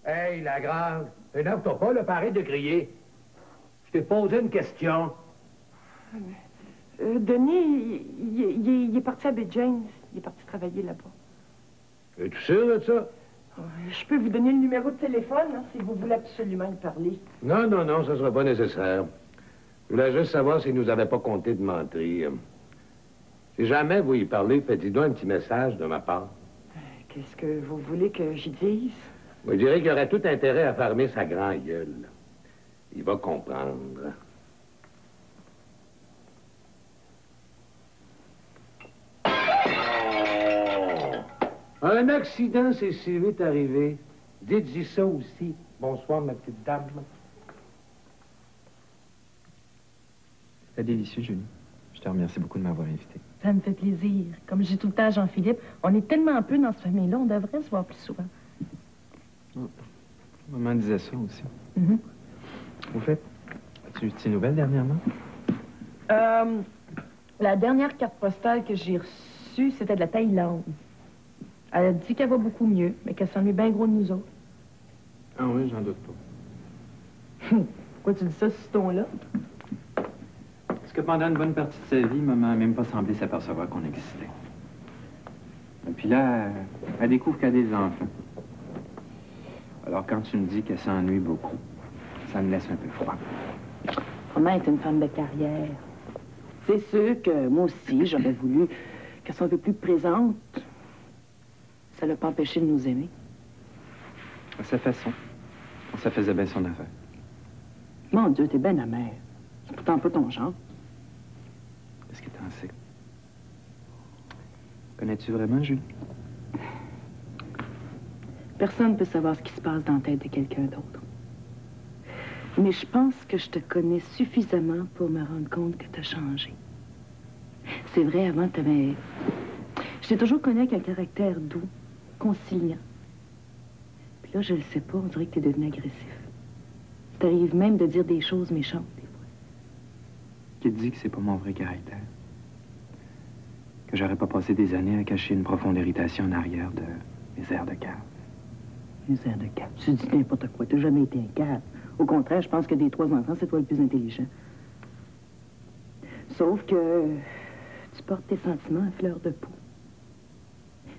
Hey, la grande, énerve-toi pas, là, arrête de crier. Je t'ai posé une question. Denis, il est parti à Baie James. Il est parti travailler là-bas. Es-tu sûr de ça? Je peux vous donner le numéro de téléphone, hein, si vous voulez absolument y parler. Non, non, non, ça sera pas nécessaire. Je voulais juste savoir s'il nous avait pas compté de mentir. Si jamais vous y parlez, faites-y-donc un petit message de ma part. Qu'est-ce que vous voulez que j'y dise? Vous direz qu'il aurait tout intérêt à fermer sa grande gueule. Il va comprendre. Un accident, c'est si vite arrivé. Dites-y ça aussi. Bonsoir, ma petite dame. C'est délicieux, Julie. Je te remercie beaucoup de m'avoir invité. Ça me fait plaisir. Comme je dis tout le temps à Jean-Philippe, on est tellement peu dans cette famille-là, on devrait se voir plus souvent. Oh. Maman disait ça aussi. Mm-hmm. Au fait, as-tu eu de tes nouvelles dernièrement? La dernière carte postale que j'ai reçue, c'était de la Thaïlande. Elle a dit qu'elle va beaucoup mieux, mais qu'elle s'ennuie bien gros de nous autres. Ah oui, j'en doute pas. Pourquoi tu dis ça sur ce ton-là? Parce que pendant une bonne partie de sa vie, maman n'a même pas semblé s'apercevoir qu'on existait. Et puis là, elle découvre qu'elle a des enfants. Alors quand tu me dis qu'elle s'ennuie beaucoup, ça me laisse un peu froid. Maman est une femme de carrière. C'est sûr que moi aussi, j'aurais voulu qu'elle soit un peu plus présente. Ça l'a pas empêché de nous aimer. À sa façon, ça faisait bien son affaire. Mon Dieu, t'es ben amère. C'est pourtant pas ton genre. Qu'est-ce que t'en sais? Connais-tu vraiment, Julie? Personne ne peut savoir ce qui se passe dans la tête de quelqu'un d'autre. Mais je pense que je te connais suffisamment pour me rendre compte que t'as changé. C'est vrai, avant, t'avais... Je t'ai toujours connu avec un caractère doux, conciliant. Puis là, je le sais pas, on dirait que t'es devenu agressif. T'arrives même de dire des choses méchantes, des fois. Qui te dit que c'est pas mon vrai caractère? Que j'aurais pas passé des années à cacher une profonde irritation en arrière de mes airs de cave. Les airs de cave. Tu dis n'importe quoi. T'as jamais été un cave. Au contraire, je pense que des 3 enfants, c'est toi le plus intelligent. Sauf que tu portes tes sentiments à fleur de peau.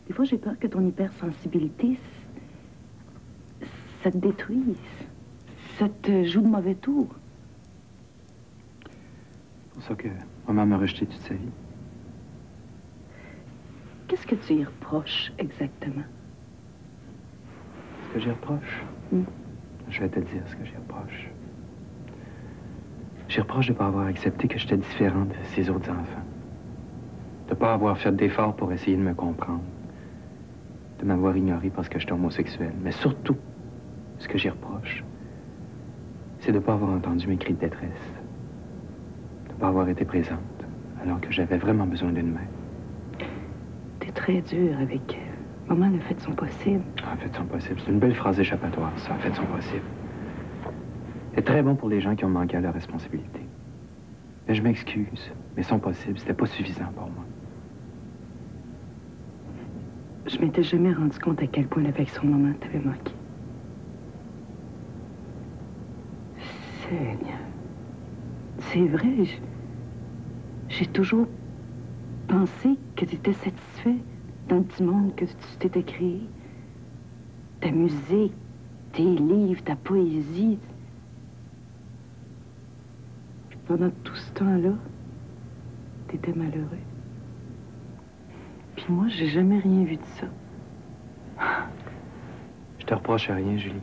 Des fois, j'ai peur que ton hypersensibilité, ça te détruise. Ça te joue de mauvais tours. C'est pour ça que maman m'a rejeté toute sa vie. Qu'est-ce que tu y reproches exactement? Ce que j'y reproche? Je vais te le dire, ce que j'y reproche. J'y reproche de ne pas avoir accepté que j'étais différent de ces autres enfants. De ne pas avoir fait d'efforts pour essayer de me comprendre. De m'avoir ignoré parce que j'étais homosexuel. Mais surtout, ce que j'y reproche, c'est de ne pas avoir entendu mes cris de détresse. De ne pas avoir été présente, alors que j'avais vraiment besoin d'une mère. T'es très dur avec elle. Maman a fait son possible. A fait son possible. C'est une belle phrase échappatoire, ça. A fait son possible. C'est très bon pour les gens qui ont manqué à leur responsabilité. Mais je m'excuse, mais son possible, c'était pas suffisant pour moi. Je m'étais jamais rendu compte à quel point l'affection de maman t'avait manqué. Seigneur. C'est vrai, j'ai toujours pensé que tu étais satisfait dans le petit monde que tu t'étais créé. Ta musique, tes livres, ta poésie. Puis pendant tout ce temps-là, t'étais malheureux. Puis moi, j'ai jamais rien vu de ça. Je te reproche rien, Julie.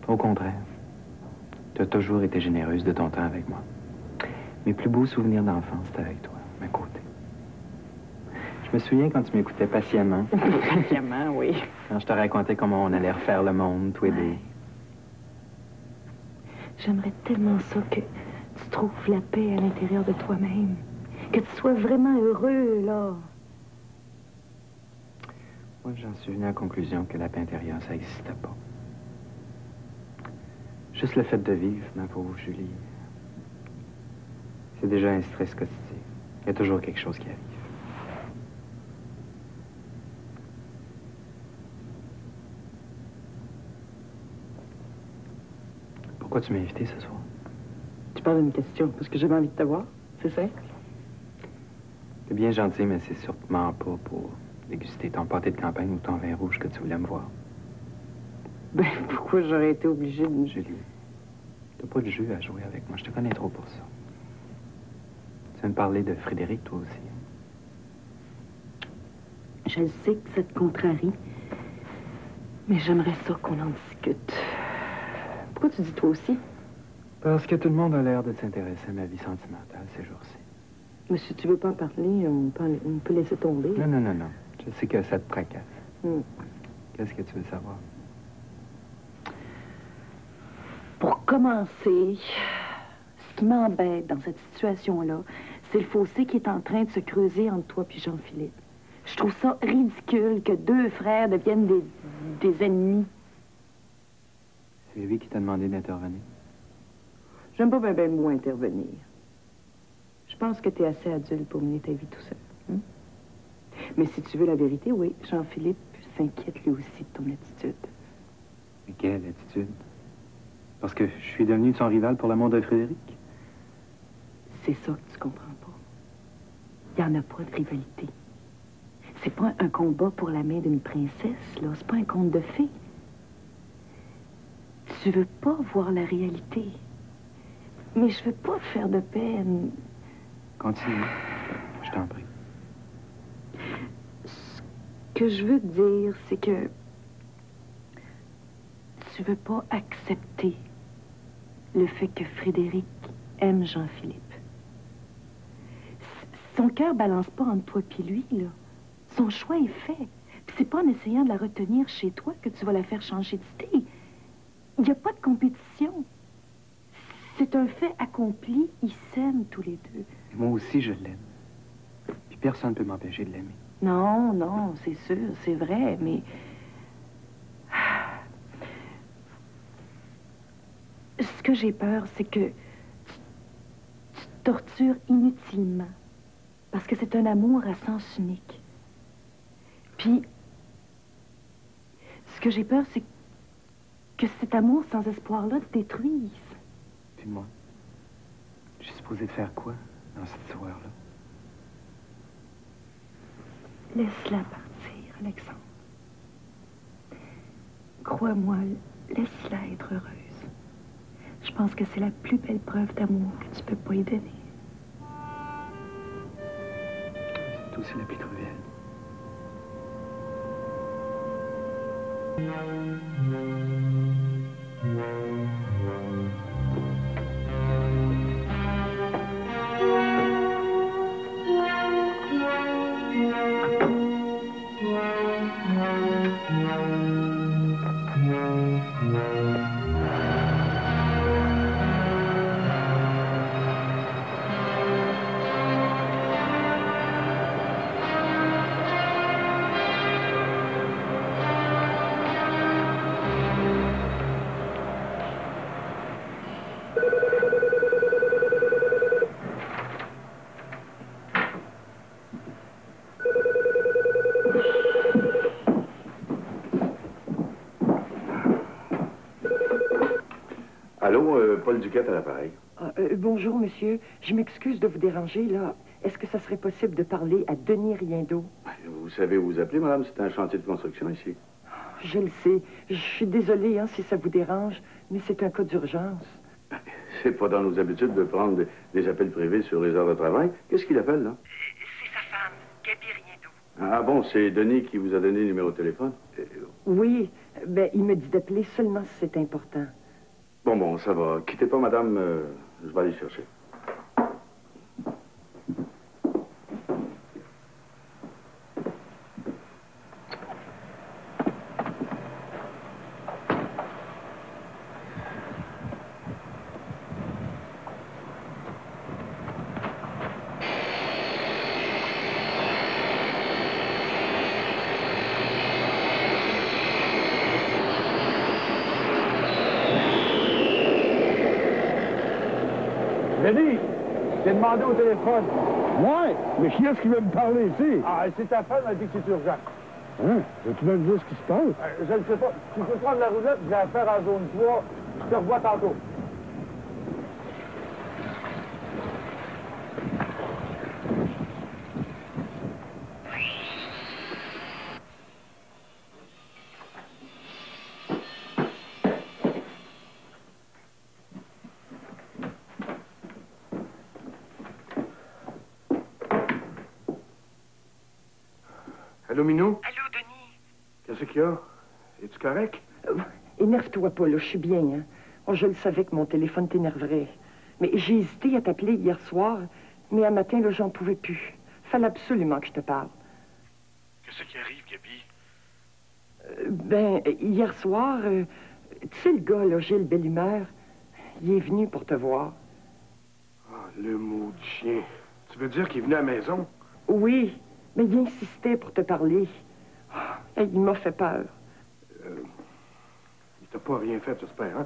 Au contraire. Tu as toujours été généreuse de ton temps avec moi. Mes plus beaux souvenirs d'enfance, c'était avec toi, à mes côtés. Je me souviens quand tu m'écoutais patiemment. Patiemment, oui. Quand je te racontais comment on allait refaire le monde, tous les deux. J'aimerais tellement ça que tu trouves la paix à l'intérieur de toi-même. Que tu sois vraiment heureux, là. Moi, j'en suis venu à la conclusion que la paix intérieure, ça n'existait pas. Juste le fait de vivre, ma pauvre Julie, c'est déjà un stress quotidien. Il y a toujours quelque chose qui arrive. Pourquoi tu m'as invité ce soir? Tu parles d'une question, parce que j'avais envie de te voir, c'est ça? T'es bien gentil, mais c'est sûrement pas pour déguster ton pâté de campagne ou ton vin rouge que tu voulais me voir. Ben, pourquoi j'aurais été obligée de... Julie, t'as pas de jeu à jouer avec moi. Je te connais trop pour ça. Tu viens me parler de Frédéric, toi aussi. Je sais que ça te contrarie, mais j'aimerais ça qu'on en discute. Pourquoi tu dis toi aussi? Parce que tout le monde a l'air de s'intéresser à ma vie sentimentale ces jours-ci. Mais si tu veux pas en parler, on peut laisser tomber. Non, non, non, non. Je sais que ça te tracasse. Qu'est-ce que tu veux savoir? Pour commencer, ce qui m'embête dans cette situation-là, c'est le fossé qui est en train de se creuser entre toi et Jean-Philippe. Je trouve ça ridicule que deux frères deviennent des ennemis. C'est lui qui t'a demandé d'intervenir. J'aime pas bien le mot intervenir. Je pense que tu es assez adulte pour mener ta vie tout seul. Hein? Mais si tu veux la vérité, oui, Jean-Philippe s'inquiète lui aussi de ton attitude. Mais quelle attitude? Parce que je suis devenu son rival pour l'amour de Frédéric? C'est ça que tu comprends pas. Il n'y en a pas de rivalité. C'est pas un combat pour la main d'une princesse, là. C'est pas un conte de fées. Tu veux pas voir la réalité. Mais je veux pas te faire de peine. Continue. Je t'en prie. Ce que je veux te dire, c'est que tu veux pas accepter le fait que Frédéric aime Jean-Philippe. Son cœur balance pas entre toi et lui, là. Son choix est fait. Puis c'est pas en essayant de la retenir chez toi que tu vas la faire changer d'idée. Il n'y a pas de compétition. C'est un fait accompli. Ils s'aiment tous les deux. Et moi aussi, je l'aime. Puis personne ne peut m'empêcher de l'aimer. Non, non, c'est sûr, c'est vrai, mais... Ce que j'ai peur, c'est que tu te tortures inutilement. Parce que c'est un amour à sens unique. Puis, ce que j'ai peur, c'est que cet amour sans espoir-là te détruise. Puis moi, je suis supposé de faire quoi dans cette histoire-là? Laisse-la partir, Alexandre. Crois-moi, laisse-la être heureuse. Je pense que c'est la plus belle preuve d'amour que tu peux pas y donner. C'est aussi la plus cruelle. Allô, Paul Duquette à l'appareil. Bonjour, monsieur. Je m'excuse de vous déranger, là. Est-ce que ça serait possible de parler à Denis Riendeau? Vous savez où vous appelez, madame? C'est un chantier de construction ici. Je le sais. Je suis désolée, hein, si ça vous dérange, mais c'est un cas d'urgence. C'est pas dans nos habitudes de prendre des appels privés sur les heures de travail. Qu'est-ce qu'il appelle, là? C'est sa femme, Gaby Riendeau. Ah bon, c'est Denis qui vous a donné le numéro de téléphone? Oui, ben, il me dit d'appeler seulement si c'est important. Bon, ça va. Quittez pas, madame. Je vais aller chercher. Denis, j'ai demandé au téléphone. Ouais, mais qui est-ce qui veut me parler ici? Ah, c'est ta femme, elle dit que c'est urgent. Hein? Veux-tu me dire ce qui se passe? Je ne sais pas. Tu peux prendre la roulette, j'ai affaire à zone 3. Je te revois tantôt. Allô, Minou? Allô, Denis? Qu'est-ce qu'il y a? Es-tu correct? Énerve-toi pas, là, je suis bien, hein. Oh, je le savais que mon téléphone t'énerverait. Mais j'ai hésité à t'appeler hier soir, mais un matin, là, j'en pouvais plus. Fallait absolument que je te parle. Qu'est-ce qui arrive, Gabi? Hier soir, tu sais, le gars, là, Gilles Belle-Humeur, il est venu pour te voir. Ah, le maudit chien. Tu veux dire qu'il est venu à la maison? Oui, mais il insistait pour te parler. Ah, il m'a fait peur. Il t'a pas rien fait, j'espère, hein?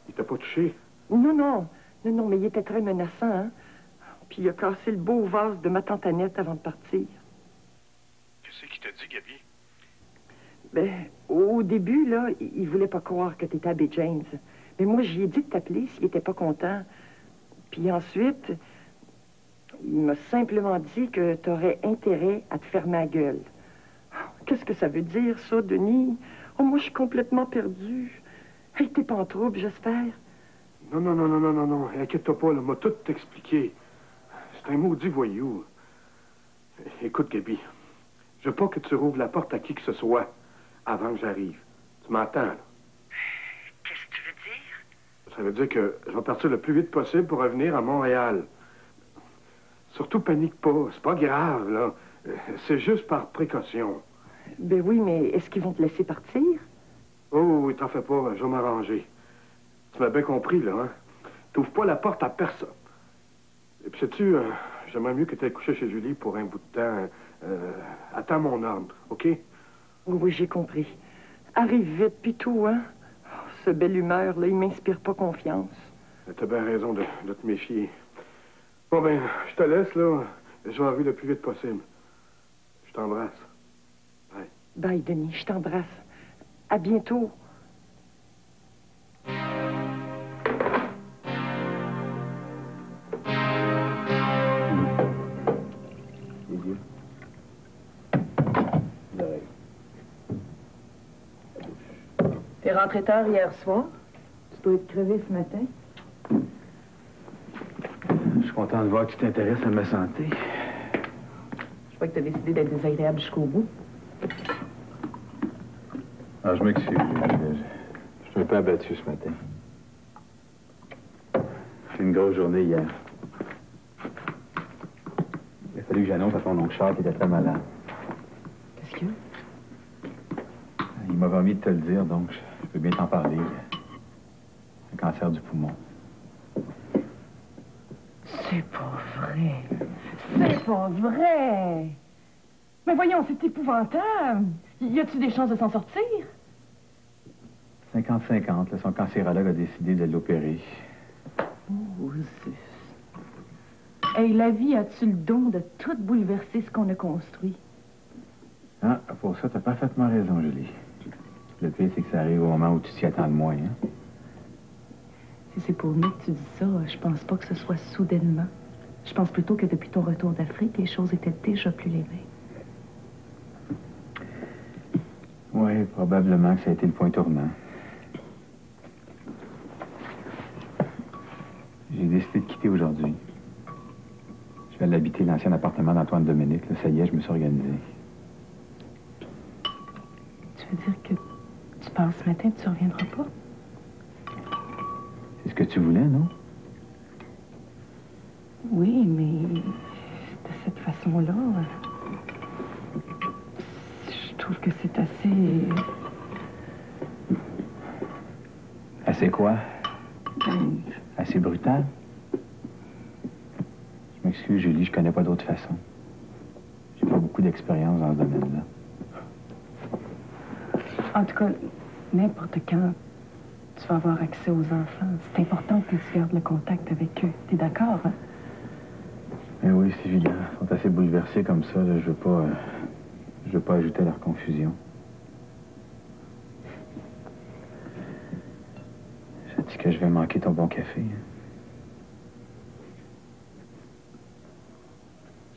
Il t'a pas touché? Non, mais il était très menaçant, hein? Puis il a cassé le beau vase de ma tante Annette avant de partir. Qu'est-ce qu'il t'a dit, Gabi? Au début, là, il voulait pas croire que t'étais Abbé James. Mais moi, j'y ai dit de t'appeler s'il était pas content. Puis ensuite, il m'a simplement dit que t'aurais intérêt à te fermer la gueule. Qu'est-ce que ça veut dire, ça, Denis? Oh, moi, je suis complètement perdue. Hey, t'es pas en trouble, j'espère? Non. Inquiète-toi pas, là, m'a tout expliqué. C'est un maudit voyou. Écoute, Gabi, je veux pas que tu rouvres la porte à qui que ce soit avant que j'arrive. Tu m'entends, là? Qu'est-ce que tu veux dire? Ça veut dire que je vais partir le plus vite possible pour revenir à Montréal. Surtout, panique pas. C'est pas grave, là. C'est juste par précaution. Ben oui, mais est-ce qu'ils vont te laisser partir? Oh, oui, t'en fais pas. Je vais m'arranger. Tu m'as bien compris, là, hein? T'ouvres pas la porte à personne. Et puis, sais-tu, j'aimerais mieux que tu aies couché chez Julie pour un bout de temps. Attends mon ordre, OK? Oui, j'ai compris. Arrive vite, puis tout, hein? Oh, ce belle humeur, là, il m'inspire pas confiance. T'as bien raison de te méfier. Bon, ben, je te laisse, là. Je vais arriver le plus vite possible. Je t'embrasse. Bye. Bye, Denis, je t'embrasse. À bientôt. Les yeux. L'oreille. T'es rentré tard hier soir? Tu dois être crevé ce matin? Je suis content de voir que tu t'intéresses à ma santé. Je crois que t'as décidé d'être désagréable jusqu'au bout. Alors, je m'excuse. Je suis un peu abattu ce matin. C'est une grosse journée hier. Il a fallu que j'annonce à ton oncle Charles qu'il était très malade. Qu'est-ce qu'il y a? Il m'a promis de te le dire, donc je peux bien t'en parler. Un cancer du poumon. C'est pas vrai. C'est pas vrai. Mais voyons, c'est épouvantable. Y a-tu des chances de s'en sortir? 50-50, là, son cancérologue a décidé de l'opérer. Oh, Zeus. Hey, la vie a-tu le don de tout bouleverser ce qu'on a construit? Ah, pour ça, t'as parfaitement raison, Julie. Le pire, c'est que ça arrive au moment où tu t'y attends le moins, hein? Si c'est pour nous que tu dis ça, je pense pas que ce soit soudainement. Je pense plutôt que depuis ton retour d'Afrique, les choses étaient déjà plus légères. Oui, probablement que ça a été le point tournant. J'ai décidé de quitter aujourd'hui. Je vais aller habiter l'ancien appartement d'Antoine Dominique. Là, ça y est, je me suis organisé. Tu veux dire que tu pars ce matin et tu reviendras pas? C'est ce que tu voulais, non? Oui, mais de cette façon-là, je trouve que c'est assez... Assez quoi? Assez brutal? Je m'excuse, Julie, je connais pas d'autre façon. J'ai pas beaucoup d'expérience dans ce domaine-là. En tout cas, n'importe quand tu vas avoir accès aux enfants, c'est important que tu gardes le contact avec eux. T'es d'accord, hein? Mais oui, c'est évident. Ils sont assez bouleversés comme ça, là. Je veux pas ajouter à leur confusion. Ça dit que je vais manquer ton bon café, hein?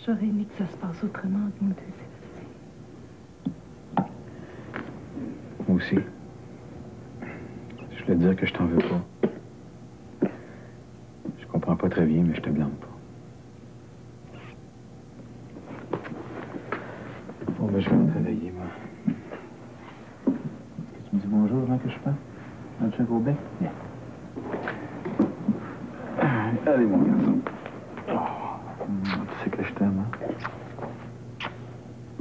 J'aurais aimé que ça se passe autrement entre nous deux, Sébastien. Moi aussi. Je voulais te dire que je t'en veux pas. Je comprends pas très bien, mais je te blâme pas. Bon, ben, je vais me réveiller. As-tu un gros bec? Viens. Allez, mon garçon. Oh, tu sais que je t'aime, hein?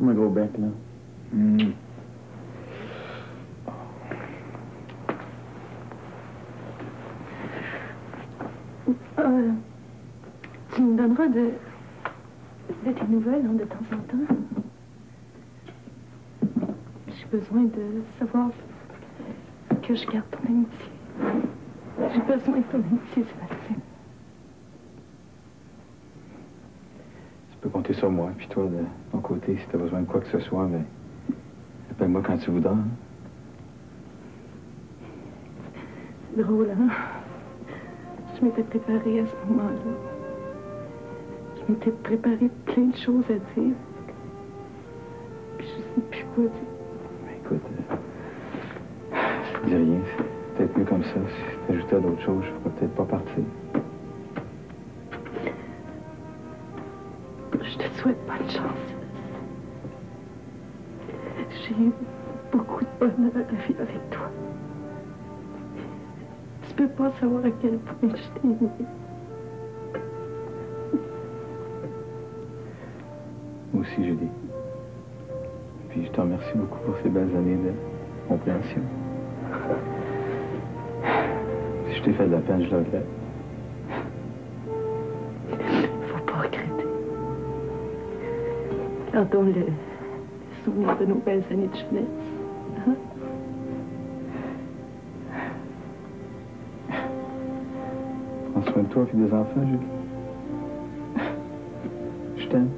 Un gros bec, là. Tu me donneras de tes nouvelles, hein, de temps en temps. J'ai besoin de savoir que je garde ton amitié. J'ai besoin de ton amitié, Sébastien. Tu peux compter sur moi, puis toi, de ton côté, si tu as besoin de quoi que ce soit, ben, appelle-moi quand tu voudras. Hein? C'est drôle, hein? Je m'étais préparée à ce moment-là. Je m'étais préparée plein de choses à dire. Puis je sais plus quoi dire. Ben, écoute, dis rien. C'est peut-être mieux comme ça. Si t'ajoutais à d'autres choses, je pourrais peut-être pas partir. Je te souhaite bonne chance. J'ai eu beaucoup de bonheur à vivre avec toi. Tu peux pas savoir à quel point je t'ai aimé. Moi aussi, Julie. Puis je te remercie beaucoup pour ces belles années de compréhension. Si je t'ai fait de la peine, je le regrette. Faut pas regretter. Gardons le souvenir de nos belles années de jeunesse. Hein? Prends soin de toi et des enfants, Julie. Je t'aime.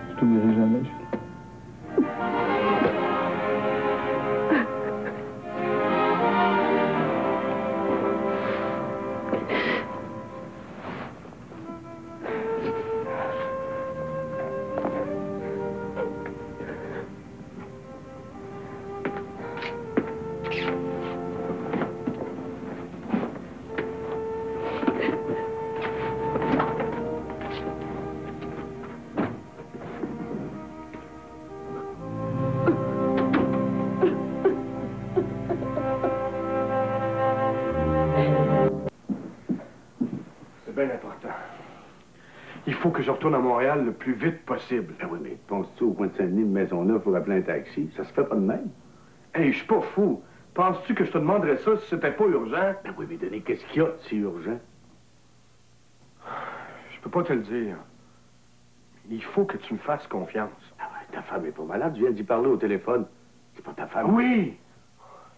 Je t'oublierai jamais, Julie. Il faut que je retourne à Montréal le plus vite possible. Ben oui, mais penses-tu au coin de Saint-Denis de Maisonneuve pour appeler un taxi? Ça se fait pas de même. Hey, je suis pas fou. Penses-tu que je te demanderais ça si c'était pas urgent? Ben oui, mais Denis, qu'est-ce qu'il y a de si urgent? Je peux pas te le dire. Il faut que tu me fasses confiance. Ah ouais, ta femme est pas malade. Je viens d'y parler au téléphone. C'est pas ta femme? Oui!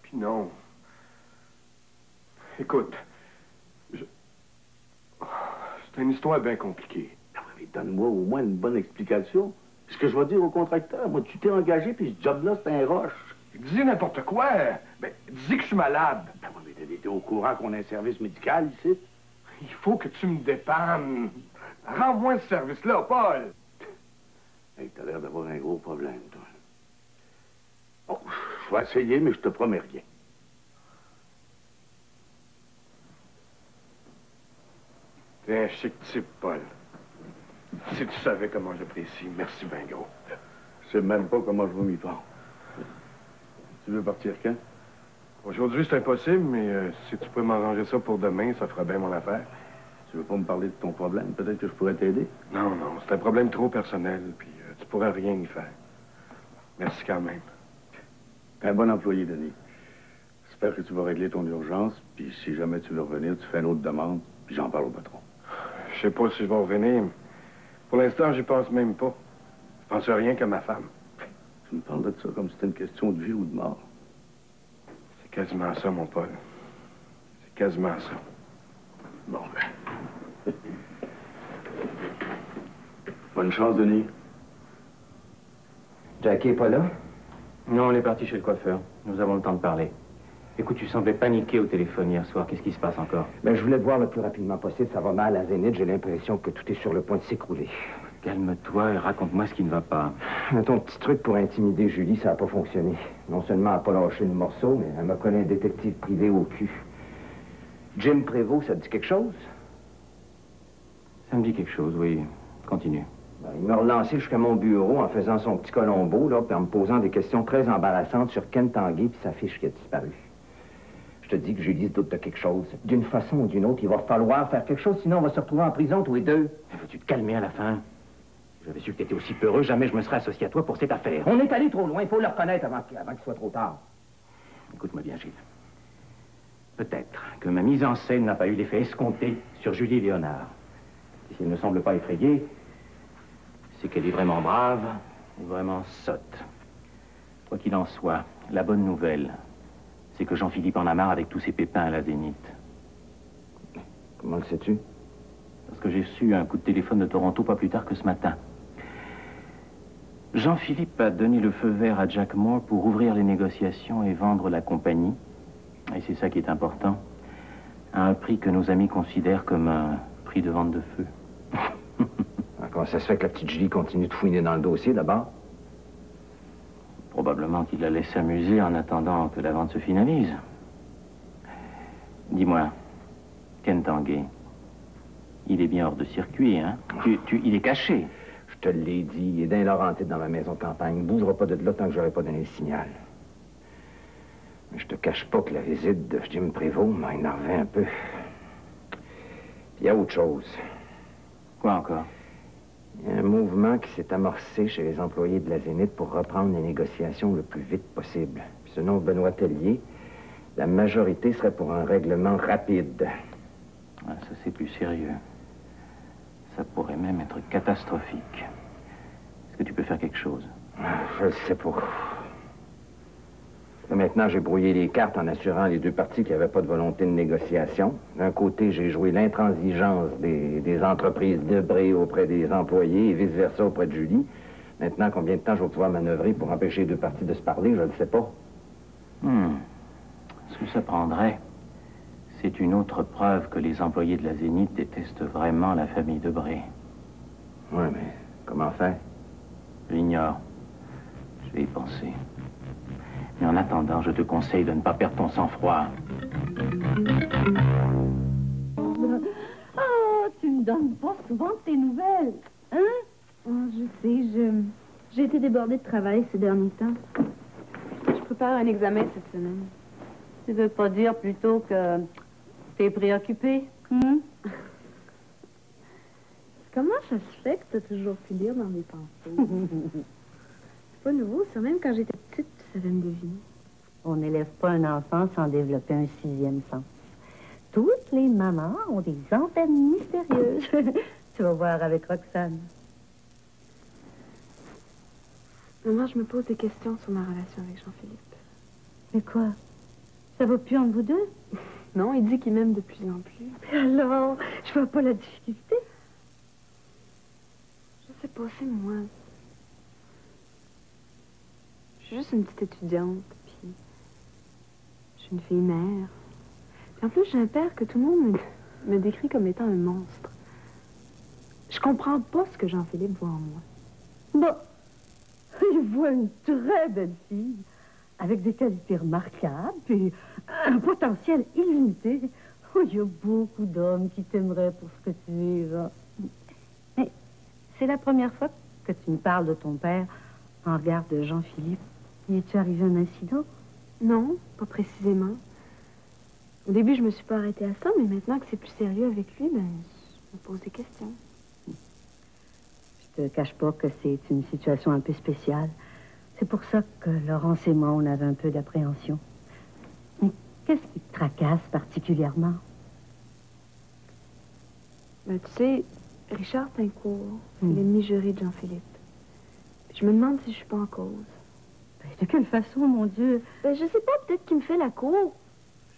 Puis non. Écoute, c'est une histoire bien compliquée. Ah oui, mais donne-moi au moins une bonne explication. Ce que je vais dire au contracteur, moi, tu t'es engagé, puis ce job-là, c'est un roche. Dis n'importe quoi. Ben, dis que je suis malade. Ben oui, mais t'es au courant qu'on a un service médical ici? Il faut que tu me dépannes. Rends-moi ce service-là, Paul. Hey, t'as l'air d'avoir un gros problème, toi. Bon, je vais essayer, mais je te promets rien. T'es un chic type, Paul. Si tu savais comment j'apprécie, merci ben gros. Je sais même pas comment je vais m'y prendre. Tu veux partir quand? Aujourd'hui, c'est impossible, mais si tu peux m'arranger ça pour demain, ça fera bien mon affaire. Tu veux pas me parler de ton problème? Peut-être que je pourrais t'aider? Non, non, c'est un problème trop personnel, puis tu pourrais rien y faire. Merci quand même. T'es un bon employé, Denis. J'espère que tu vas régler ton urgence, puis si jamais tu veux revenir, tu fais une autre demande, puis j'en parle au patron. Je sais pas si je vais revenir. Pour l'instant, j'y pense même pas. Je pense à rien qu'à ma femme. Tu me parles de ça comme si c'était une question de vie ou de mort. C'est quasiment ça, mon Paul. C'est quasiment ça. Bon, ben. Bonne chance, Denis. Jackie est pas là? Non, elle est partie chez le coiffeur. Nous avons le temps de parler. Écoute, tu semblais paniqué au téléphone hier soir. Qu'est-ce qui se passe encore? Ben, je voulais te voir le plus rapidement possible. Ça va mal à Zénith. J'ai l'impression que tout est sur le point de s'écrouler. Calme-toi et raconte-moi ce qui ne va pas. Ton petit truc pour intimider Julie, ça n'a pas fonctionné. Non seulement elle n'a pas lâché le morceau, mais elle m'a collé un détective privé au cul. Jim Prévost, ça te dit quelque chose? Ça me dit quelque chose, oui. Continue. Ben, il m'a relancé jusqu'à mon bureau en faisant son petit colombo, là, puis en me posant des questions très embarrassantes sur Ken Tanguay puis sa fiche qui a disparu. Je te dis que Julie se doute de quelque chose. D'une façon ou d'une autre, il va falloir faire quelque chose, sinon on va se retrouver en prison tous les deux. Veux-tu te calmer à la fin? Si j'avais su que t'étais aussi peureux, jamais je me serais associé à toi pour cette affaire. On est allé trop loin, il faut le reconnaître avant qu'il soit trop tard. Écoute-moi bien, Gilles. Peut-être que ma mise en scène n'a pas eu l'effet escompté sur Julie Léonard. Et si elle ne semble pas effrayée, c'est qu'elle est vraiment brave et vraiment sotte. Quoi qu'il en soit, la bonne nouvelle, c'est que Jean-Philippe en a marre avec tous ses pépins à la Zénith. Comment le sais-tu? Parce que j'ai su un coup de téléphone de Toronto pas plus tard que ce matin. Jean-Philippe a donné le feu vert à Jack Moore pour ouvrir les négociations et vendre la compagnie. Et c'est ça qui est important. À un prix que nos amis considèrent comme un prix de vente de feu. Comment ça se fait que la petite Julie continue de fouiner dans le dossier, d'abord? Probablement qu'il la laisse s'amuser en attendant que la vente se finalise. Dis-moi, Ken Tanguay, il est bien hors de circuit, hein? Il est caché. Je te l'ai dit, il est dans Laurentides dans ma maison de campagne. Il ne bougera pas de là tant que je n'aurai pas donné le signal. Mais je te cache pas que la visite de Jim Prévost m'a énervé un peu. Puis il y a autre chose. Quoi encore? Il y a un mouvement qui s'est amorcé chez les employés de la Zénith pour reprendre les négociations le plus vite possible. Puis selon Benoît Tellier, la majorité serait pour un règlement rapide. Ah, ça, c'est plus sérieux. Ça pourrait même être catastrophique. Est-ce que tu peux faire quelque chose? Je le sais pas. Et maintenant, j'ai brouillé les cartes en assurant les deux parties qu'il n'y avait pas de volonté de négociation. D'un côté, j'ai joué l'intransigeance des entreprises Debré auprès des employés et vice-versa auprès de Julie. Maintenant, combien de temps je vais pouvoir manœuvrer pour empêcher les deux parties de se parler, je ne sais pas. Ce que ça prendrait, c'est une autre preuve que les employés de la Zénith détestent vraiment la famille Debré. Oui, mais comment faire? Je l'ignore. Je vais y penser. Mais en attendant, je te conseille de ne pas perdre ton sang-froid. Oh, tu me donnes pas souvent tes nouvelles, hein? Oh, je sais, j'ai été débordée de travail ces derniers temps. Je prépare un examen cette semaine. Tu veux pas dire plutôt que t'es préoccupée, hein? Comment ça se fait que t'as toujours pu lire dans mes pensées? C'est pas nouveau, ça. Même quand j'étais petite, tu savais me deviner. On n'élève pas un enfant sans développer un sixième sens. Toutes les mamans ont des antennes mystérieuses. Tu vas voir avec Roxane. Maman, je me pose des questions sur ma relation avec Jean-Philippe. Mais quoi? Ça va plus entre vous deux? Non, il dit qu'il m'aime de plus en plus. Alors, je vois pas la difficulté. Je sais pas, c'est moi. Je suis juste une petite étudiante, puis je suis une fille mère. Puis en plus, j'ai un père que tout le monde me décrit comme étant un monstre. Je comprends pas ce que Jean-Philippe voit en moi. Bon, il voit une très belle fille, avec des qualités remarquables, puis un potentiel illimité. Oh, il y a beaucoup d'hommes qui t'aimeraient pour ce que tu es, là. Mais c'est la première fois que tu me parles de ton père en regard de Jean-Philippe. Y est-tu arrivé un incident? Non, pas précisément. Au début, je me suis pas arrêtée à ça, mais maintenant que c'est plus sérieux avec lui, ben, je me pose des questions. Je te cache pas que c'est une situation un peu spéciale. C'est pour ça que Laurence et moi, on avait un peu d'appréhension. Mais qu'est-ce qui te tracasse particulièrement? Ben, tu sais, Richard Tincourt, c'est l'ennemi juré de Jean-Philippe. Puis je me demande si je suis pas en cause. Ben, de quelle façon, mon Dieu? Ben, je sais pas, peut-être qu'il me fait la cour.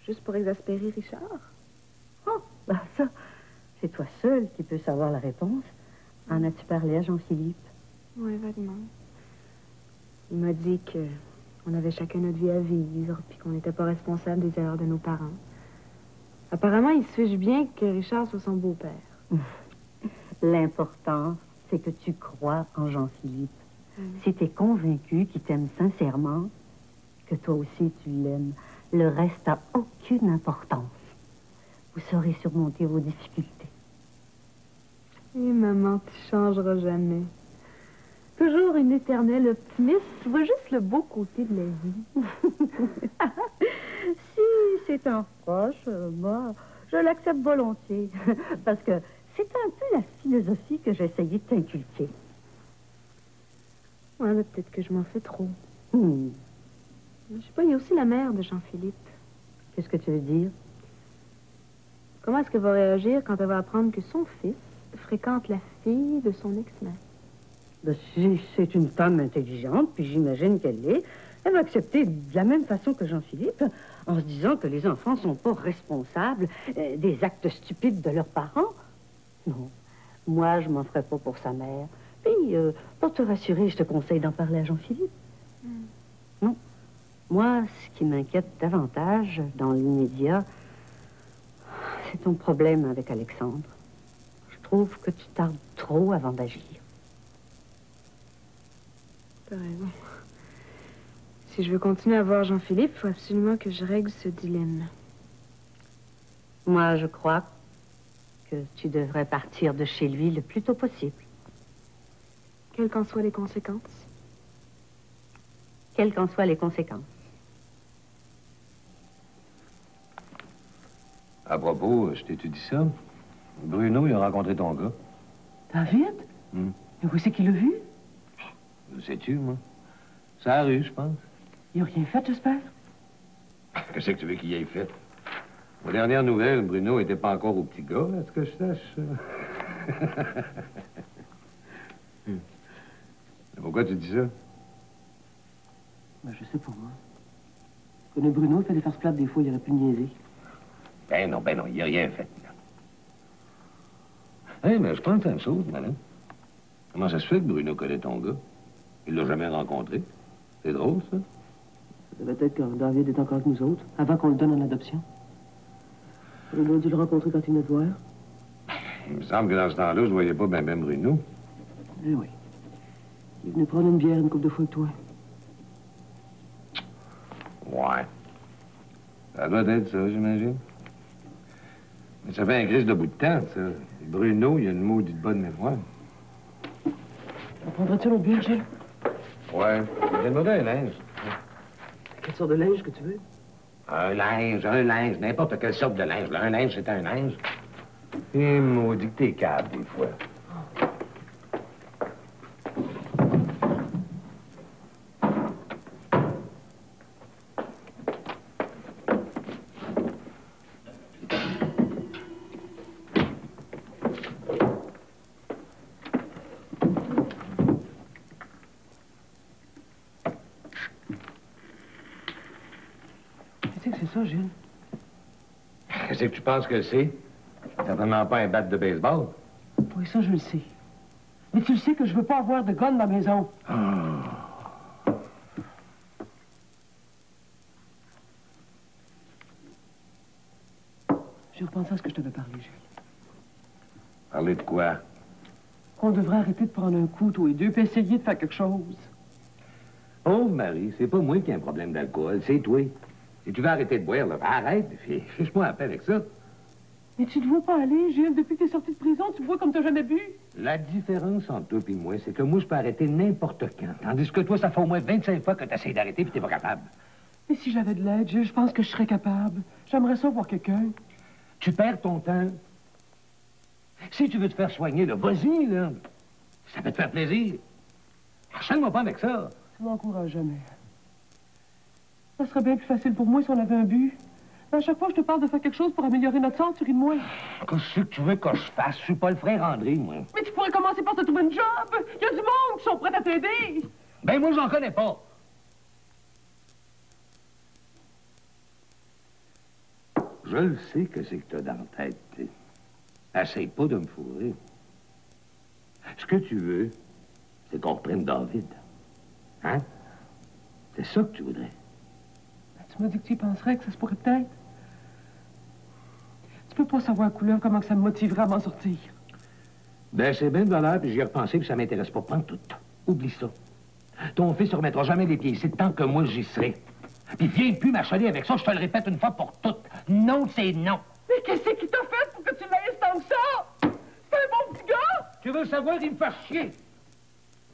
Juste pour exaspérer Richard. Oh, ben ça, c'est toi seul qui peux savoir la réponse. En as-tu parlé à Jean-Philippe? Oui, vaguement. Il m'a dit qu'on avait chacun notre vie à vivre, puis qu'on n'était pas responsable des erreurs de nos parents. Apparemment, il se fiche bien que Richard soit son beau-père. L'important, c'est que tu crois en Jean-Philippe. Si tu es convaincu qu'il t'aime sincèrement, que toi aussi tu l'aimes, le reste n'a aucune importance. Vous saurez surmonter vos difficultés. Et maman, tu changeras jamais. Toujours une éternelle optimiste. Tu vois juste le beau côté de la vie. Si c'est un reproche, moi, je l'accepte volontiers. Parce que c'est un peu la philosophie que j'ai essayé de t'inculquer. Ouais, mais peut-être que je m'en fais trop. Je sais pas, il y a aussi la mère de Jean-Philippe. Qu'est-ce que tu veux dire? Comment est-ce qu'elle va réagir quand elle va apprendre que son fils fréquente la fille de son ex-mère? Ben, si c'est une femme intelligente, puis j'imagine qu'elle l'est, elle va accepter de la même façon que Jean-Philippe, en se disant que les enfants sont pas responsables des actes stupides de leurs parents. Non, moi, je m'en ferai pas pour sa mère. Puis, pour te rassurer, je te conseille d'en parler à Jean-Philippe. Non. Moi, ce qui m'inquiète davantage, dans l'immédiat, c'est ton problème avec Alexandre. Je trouve que tu tardes trop avant d'agir. T'as raison. Si je veux continuer à voir Jean-Philippe, il faut absolument que je règle ce dilemme. Moi, je crois que tu devrais partir de chez lui le plus tôt possible. Quelles qu'en soient les conséquences? Quelles qu'en soient les conséquences. À propos, je t'ai-tu dit ça? Bruno, il a rencontré ton gars. David? Et où c'est qu'il l'a vu? Le sais-tu, moi? C'est à la rue, je pense. Il n'a rien fait, j'espère? Qu'est-ce que tu veux qu'il ait fait? Aux dernières nouvelles, Bruno n'était pas encore au petit gars, est-ce que je sache? Pourquoi tu dis ça? Ben, je sais pas, moi. Je connais Bruno, il fait des farces plates des fois, il aurait pu niaiser. Ben non, il n'a rien fait. Hé, mais je pense que c'est une chose, madame. Comment ça se fait que Bruno connaît ton gars? Il l'a jamais rencontré. C'est drôle, ça? Ça devait être quand David est encore avec nous autres, avant qu'on le donne en adoption. Il a dû le rencontrer quand il venait te voir. Il me semble que dans ce temps-là, je voyais pas ben Bruno. Eh oui. Il venait prendre une bière une couple de fois avec toi. Ouais. Ça doit être ça, j'imagine. Mais ça fait un grise de bout de temps, ça. Bruno, il a une maudite bonne mémoire. Prendrais-tu l'autre bière, Gilles? Ouais. J'ai demandé un linge. Quelle sorte de linge que tu veux? Un linge, n'importe quelle sorte de linge. Un linge, c'est un linge. Et maudit que t'es câble, des fois. Ça, Gilles? Qu'est-ce que tu penses que c'est? Certainement pas un bat de baseball. Oui, ça, je le sais. Mais tu le sais que je veux pas avoir de gun dans la maison. J'ai repensé à ce que je t'avais parlé, Gilles. Parler de quoi? Qu'on devrait arrêter de prendre un coup, tous les deux, puis essayer de faire quelque chose. Oh, Marie, c'est pas moi qui ai un problème d'alcool, c'est toi. Si tu veux arrêter de boire, là, arrête, puis fiche-moi la paix avec ça. Mais tu ne vois pas aller, Gilles. Depuis que t'es sorti de prison, tu bois comme t'as jamais bu. La différence entre toi et moi, c'est que moi, je peux arrêter n'importe quand. Tandis que toi, ça fait au moins 25 fois que tu essaies d'arrêter puis t'es pas capable. Mais si j'avais de l'aide, Gilles, je pense que je serais capable. J'aimerais ça voir quelqu'un. Tu perds ton temps. Si tu veux te faire soigner, là, vas-y, là. Ça peut te faire plaisir. Harcèle-moi pas avec ça. Tu m'encourages jamais. Ça serait bien plus facile pour moi si on avait un but. À chaque fois que je te parle de faire quelque chose pour améliorer notre sort, tu ris de moi. Qu'est-ce que tu veux que je fasse? Je suis pas le frère André, moi. Mais tu pourrais commencer par te trouver une job. Il y a du monde qui sont prêts à t'aider. Ben, moi, j'en connais pas. Je le sais que c'est que t'as dans la tête, t'sais. Essaye pas de me fourrer. Ce que tu veux, c'est qu'on reprenne David. Hein? C'est ça que tu voudrais. Tu m'as dit que tu y penserais, que ça se pourrait peut-être. Tu peux pas savoir, couleur, comment que ça me motiverait à m'en sortir. Ben, c'est bien de valeur, puis j'y ai repensé, puis ça m'intéresse pas. Prends tout. Oublie ça. Ton fils ne remettra jamais les pieds ici tant que moi j'y serai. Puis viens plus m'achaler avec ça, je te le répète une fois pour toutes. Non, c'est non. Mais qu'est-ce qu'il t'a fait pour que tu laisses tant que ça? C'est un bon petit gars! Tu veux savoir, il me fait chier.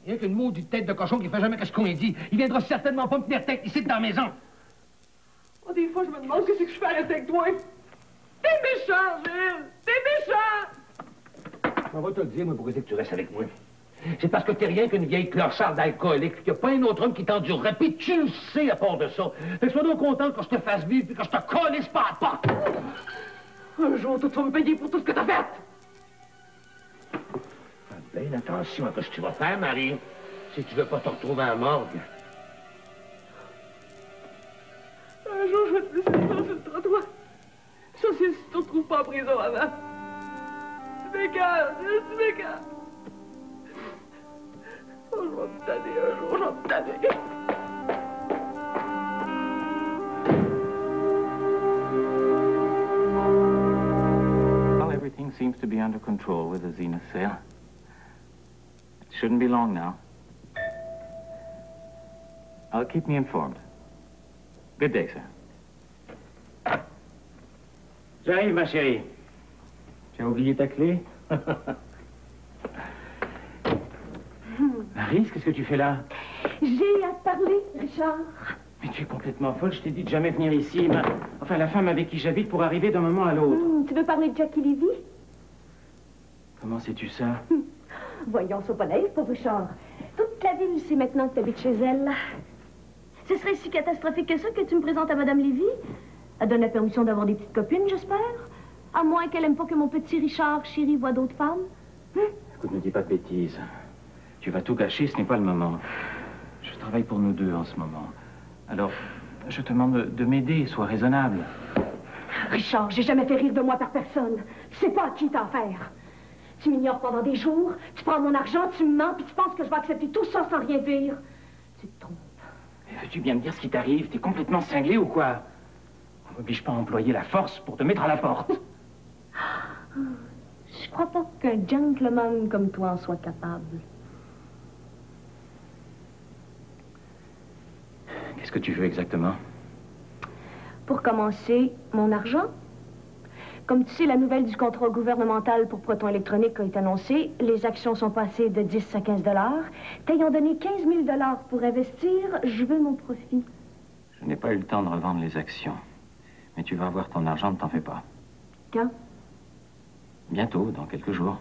Il n'y a qu'une maudite tête de cochon qui fait jamais ce qu'on dit. Il viendra certainement pas me tenir tête ici dans la maison. Oh, des fois, je me demande qu'est-ce que je fais à rester avec toi. T'es méchant, Gilles! T'es méchant! On va te le dire, moi, pourquoi c'est que tu restes avec moi. C'est parce que t'es rien qu'une vieille clochard d'alcoolique, puis qu'il n'y a pas un autre homme qui t'endurerait, puis tu le sais à part de ça. Fait que sois donc contente que je te fasse vivre, puis que je te calisse pas à la porte. Un jour, tu vas me payer pour tout ce que t'as fait. Fais bien attention à ce que tu vas faire, Marie, si tu veux pas te retrouver à la morgue. Un jour, je vais te laisser ça sur le trottoir. Ça, c'est si tu te retrouves pas en prison avant. Tu m'écoeures, tu m'écoeures. Oh, je vais me tanner un jour, je vais me tanner. Well, everything seems to be under control with the Zenith sale. It shouldn't be long now. Keep me informed. Good day, sir. J'arrive, ma chérie. Tu as oublié ta clé? Maryse, qu'est-ce que tu fais là? J'ai à te parler, Richard. Mais tu es complètement folle. Je t'ai dit de jamais venir ici. Enfin, la femme avec qui j'habite pour arriver d'un moment à l'autre. Tu veux parler de Jackie Levy? Comment sais-tu ça? Voyons, sois pas naïf, pauvre Richard. Toute la ville sait maintenant que tu habites chez elle. Ce serait si catastrophique que ça que tu me présentes à Madame Lévy. Elle donne la permission d'avoir des petites copines, j'espère. À moins qu'elle aime pas que mon petit Richard chéri voit d'autres femmes. Écoute, ne dis pas de bêtises. Tu vas tout gâcher, ce n'est pas le moment. Je travaille pour nous deux en ce moment. Alors, je te demande de m'aider, sois raisonnable. Richard, j'ai jamais fait rire de moi par personne. Tu sais pas à qui t'en faire. Tu m'ignores pendant des jours, tu prends mon argent, tu me mens, puis tu penses que je vais accepter tout ça sans rien dire. Tu te trompes. Veux-tu bien me dire ce qui t'arrive? T'es complètement cinglé ou quoi? On m'oblige pas à employer la force pour te mettre à la porte. Je crois pas qu'un gentleman comme toi en soit capable. Qu'est-ce que tu veux exactement? Pour commencer, mon argent. Comme tu sais, la nouvelle du contrat gouvernemental pour Proton Électronique a été annoncée. Les actions sont passées de 10 à 15 $. T'ayant donné 15 000 $ pour investir, je veux mon profit. Je n'ai pas eu le temps de revendre les actions. Mais tu vas avoir ton argent, ne t'en fais pas. Quand? Bientôt, dans quelques jours.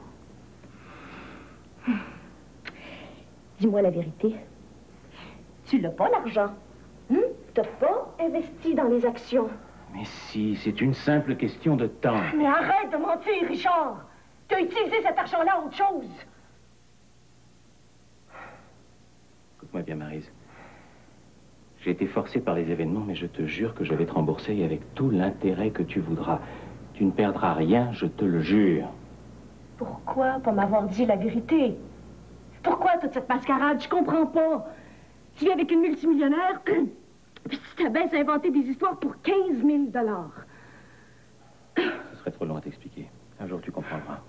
Dis-moi la vérité. Tu l'as pas, l'argent. T'as pas investi dans les actions. Mais si, c'est une simple question de temps. Mais arrête de mentir, Richard. T'as utilisé cet argent-là à autre chose. Écoute-moi bien, Maryse. J'ai été forcé par les événements, mais je te jure que je vais te rembourser et avec tout l'intérêt que tu voudras. Tu ne perdras rien, je te le jure. Pourquoi pas m'avoir dit la vérité? Pourquoi toute cette mascarade? Je comprends pas. Tu viens avec une multimillionnaire, puis tu t'abaisses à inventer des histoires pour 15 000 $. Ce serait trop long à t'expliquer. Un jour, tu comprendras.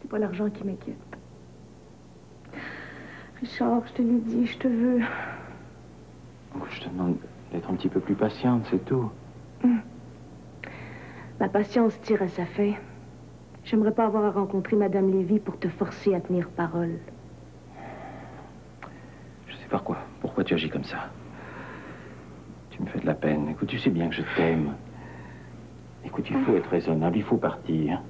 C'est pas l'argent qui m'inquiète. Richard, je te l'ai dit, je te veux. Je te demande d'être un petit peu plus patiente, c'est tout. Ma patience tire à sa fin. J'aimerais pas avoir à rencontrer Madame Lévy pour te forcer à tenir parole. Je sais pas pourquoi tu agis comme ça. Tu me fais de la peine. Écoute, tu sais bien que je t'aime. Écoute, il faut être raisonnable, il faut partir.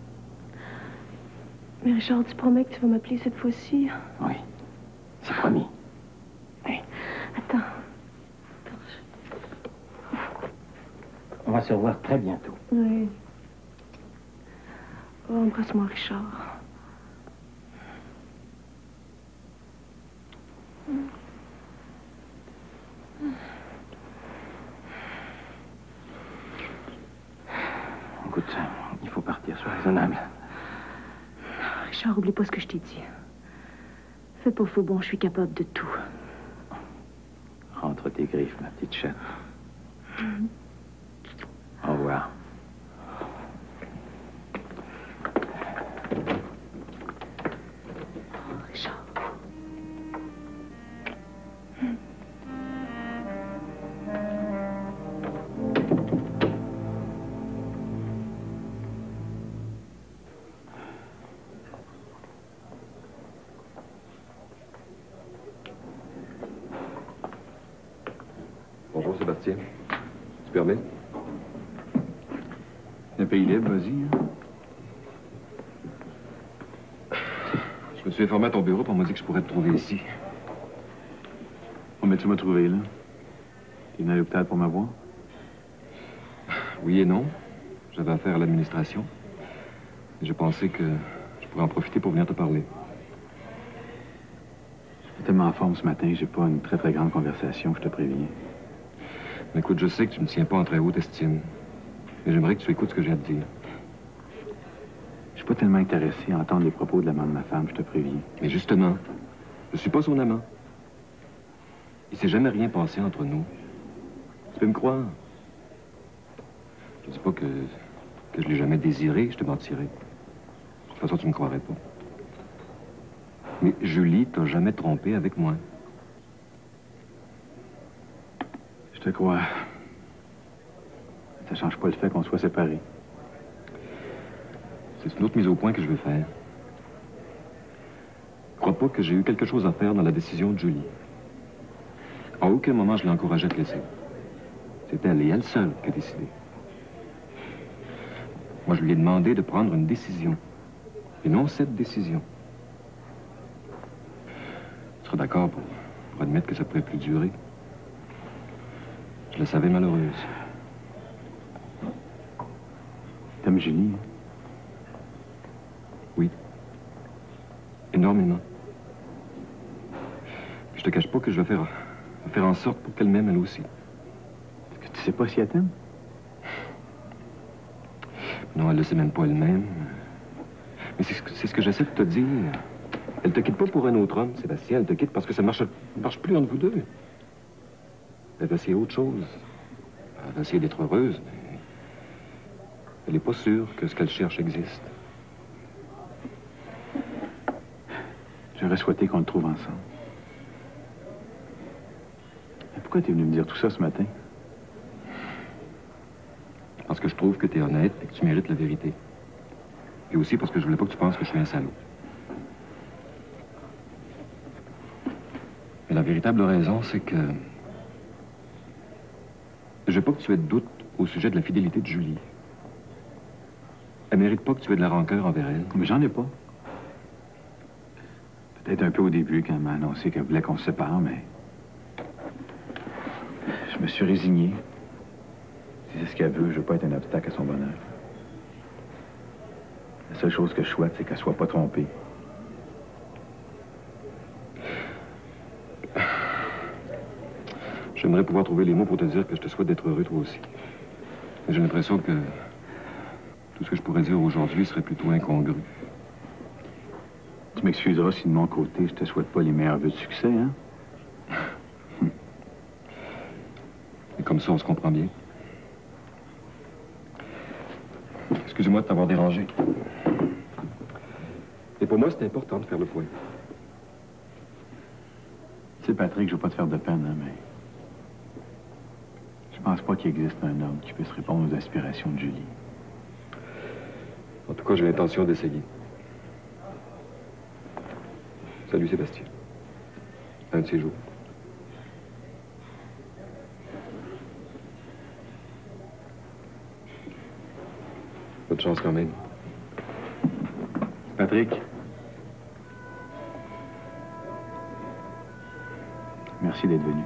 Mais Richard, tu promets que tu vas m'appeler cette fois-ci? Oui, c'est promis. Oui. Attends. On va se revoir très bientôt. Oui. Oh, embrasse-moi, Richard. Écoute, il faut partir, sois raisonnable. Richard, oublie pas ce que je t'ai dit. Fais pas faux bon, je suis capable de tout. Rentre tes griffes, ma petite chatte. Au revoir. Richard. Sébastien. Tu permets? Un pays libre, vas-y. Hein? Je me suis informé à ton bureau, puis on m'a dit que je pourrais te trouver ici. Oh, mais tu m'as trouvé, là. Tu es venu à l'hôpital pour m'avoir? Oui et non. J'avais affaire à l'administration. Et je pensais que je pourrais en profiter pour venir te parler. Je suis tellement en forme ce matin, j'ai pas une très grande conversation, je te préviens. Mais écoute, je sais que tu me tiens pas en très haute estime. Mais j'aimerais que tu écoutes ce que j'ai à te dire. Je suis pas tellement intéressé à entendre les propos de l'amant de ma femme, je te préviens. Mais justement, je suis pas son amant. Il s'est jamais rien passé entre nous. Tu peux me croire. Je dis pas que je l'ai jamais désiré, je te mentirais. De toute façon, tu me croirais pas. Mais Julie t'a jamais trompé avec moi. Je te crois. Ça change pas le fait qu'on soit séparés. C'est une autre mise au point que je veux faire. Crois pas que j'ai eu quelque chose à faire dans la décision de Julie. À aucun moment je l'ai encouragée à te laisser. C'est elle et elle seule qui a décidé. Moi, je lui ai demandé de prendre une décision. Et non cette décision. Tu seras d'accord pour admettre que ça pourrait plus durer. Je la savais malheureuse. T'aimes Julie? Oui. Énormément. Je te cache pas que je vais faire en sorte pour qu'elle m'aime elle aussi. Est-ce que tu sais pas si elle t'aime? Non, elle ne sait même pas elle-même. Mais c'est ce que j'essaie de te dire. Elle te quitte pas pour un autre homme, Sébastien. Elle te quitte parce que ça marche plus entre vous deux. Elle va essayer autre chose. Elle va essayer d'être heureuse, mais elle n'est pas sûre que ce qu'elle cherche existe. J'aurais souhaité qu'on le trouve ensemble. Mais pourquoi t'es venu me dire tout ça ce matin? Parce que je trouve que tu es honnête et que tu mérites la vérité. Et aussi parce que je voulais pas que tu penses que je suis un salaud. Mais la véritable raison, c'est que... je veux pas que tu aies de doute au sujet de la fidélité de Julie. Elle mérite pas que tu aies de la rancœur envers elle. Mais j'en ai pas. Peut-être un peu au début, quand elle m'a annoncé qu'elle voulait qu'on se sépare, mais... je me suis résigné. Si c'est ce qu'elle veut, je veux pas être un obstacle à son bonheur. La seule chose que je souhaite, c'est qu'elle soit pas trompée. J'aimerais pouvoir trouver les mots pour te dire que je te souhaite d'être heureux toi aussi. Mais j'ai l'impression que tout ce que je pourrais dire aujourd'hui serait plutôt incongru. Tu m'excuseras si de mon côté, je te souhaite pas les meilleurs vœux de succès, hein? Et comme ça, on se comprend bien. Excuse-moi de t'avoir dérangé. Et pour moi, c'est important de faire le point. Tu sais, Patrick, je veux pas te faire de peine, hein, mais... je pense pas qu'il existe un homme qui puisse répondre aux aspirations de Julie. En tout cas, j'ai l'intention d'essayer. Salut, Sébastien. Un de ces jours. Bonne chance quand même. Patrick. Merci d'être venu.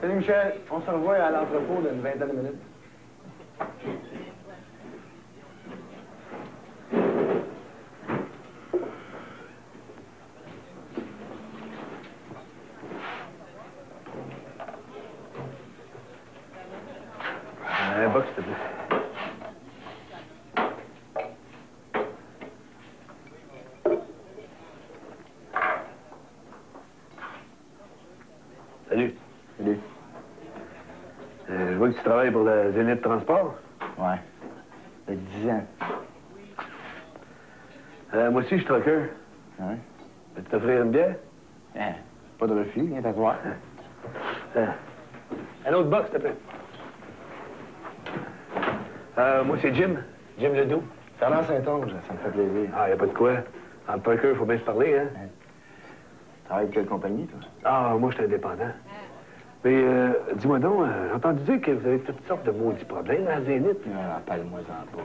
Salut Michel, on se revoit à l'entrepôt d'une vingtaine de minutes. Un box, s'il te plaît. Salut. Salut. Je vois que tu travailles pour la Zénith Transport. Ouais. Ça fait 10 ans. Moi aussi, je suis trucker. Ouais. Peux-tu t'offrir une bière? Hein, pas de refus, viens t'asseoir. Un autre box, s'il te plaît. Moi, c'est Jim. Jim Ledoux. Fernand Saint-Onge, ça me fait plaisir. Ah, y a pas de quoi. En poker, il faut bien se parler, hein? Tu travailles avec quelle compagnie, toi? Ah, moi, je suis indépendant. Mais, dis-moi donc, j'ai entendu dire que vous avez toutes sortes de maudits problèmes à Zénith. Ah, parle-moi-en pas.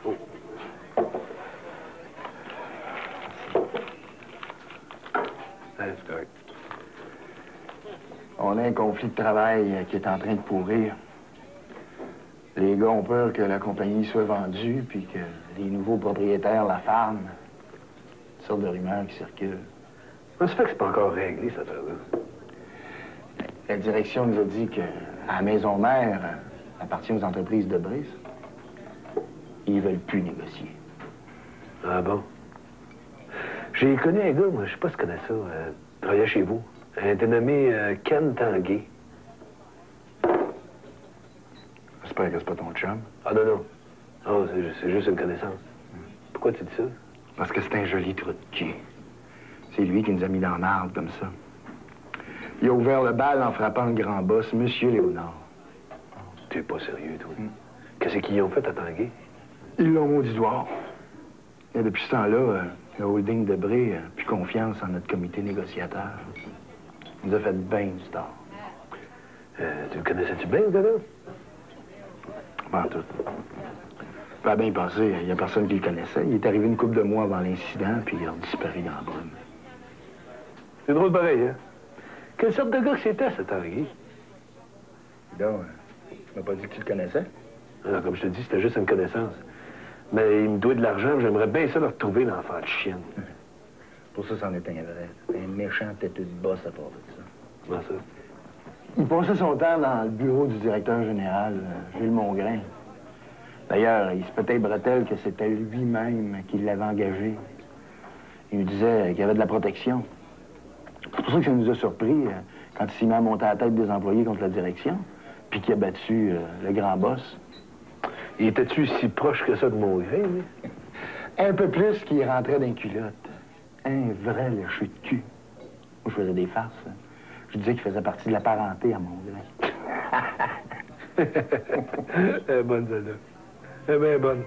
Oh. C'est correct. On a un conflit de travail qui est en train de pourrir. Les gars ont peur que la compagnie soit vendue, puis que les nouveaux propriétaires la farment. Toutes sortes de rumeurs qui circulent. Ça fait que c'est pas encore réglé, cette affaire-là. La direction nous a dit que à la maison mère appartient aux entreprises de Brice. Ils veulent plus négocier. Ah bon? J'ai connu un gars, moi, je sais pas si tu connais ça, travaillait chez vous. Il était nommé Ken Tanguay. J'espère que c'est pas ton chum. Ah non, non. Non, c'est juste une connaissance. Pourquoi tu dis ça? Parce que c'est un joli trou de cul. C'est lui qui nous a mis dans l'arbre comme ça. Il a ouvert le bal en frappant le grand boss, M. Léonard. T'es pas sérieux, toi? Qu'est-ce qu'ils ont fait à Tanguay? Ils l'ont maudit dehors. Et depuis ce temps-là, le holding de Bré n'a plus confiance en notre comité négociateur. Il nous a fait bien du tort. Tu le connaissais-tu bien, ce gars-là? Pas en tout. Ça a bien passé. Il n'y a personne qui le connaissait. Il est arrivé une couple de mois avant l'incident, puis il a disparu dans la brume. C'est drôle pareil, hein? Quelle sorte de gars que c'était, ce Tanguay? Donc, tu m'as pas dit que tu le connaissais? Non, comme je te dis, c'était juste une connaissance. Mais il me doit de l'argent, j'aimerais bien ça le retrouver, l'enfant de chienne. Pour ça, c'en est un vrai. Un méchant têteux de boss à part de ça. Comment ça? Il passait son temps dans le bureau du directeur général, Gilles Mongrain. D'ailleurs, il se pétait bretelles que c'était lui-même qui l'avait engagé. Il nous disait qu'il y avait de la protection. C'est pour ça que ça nous a surpris quand il s'est mis à monter à la tête des employés contre la direction, puis qu'il a battu le grand boss. Et étais-tu si proche que ça de Mongrain, lui? Un peu plus qu'il rentrait dans les culottes. Un vrai léché de cul. Moi, je faisais des farces. Je disais qu'il faisait partie de la parenté à Mongrain. Elle est bonne, celle-là. Elle est bien bonne.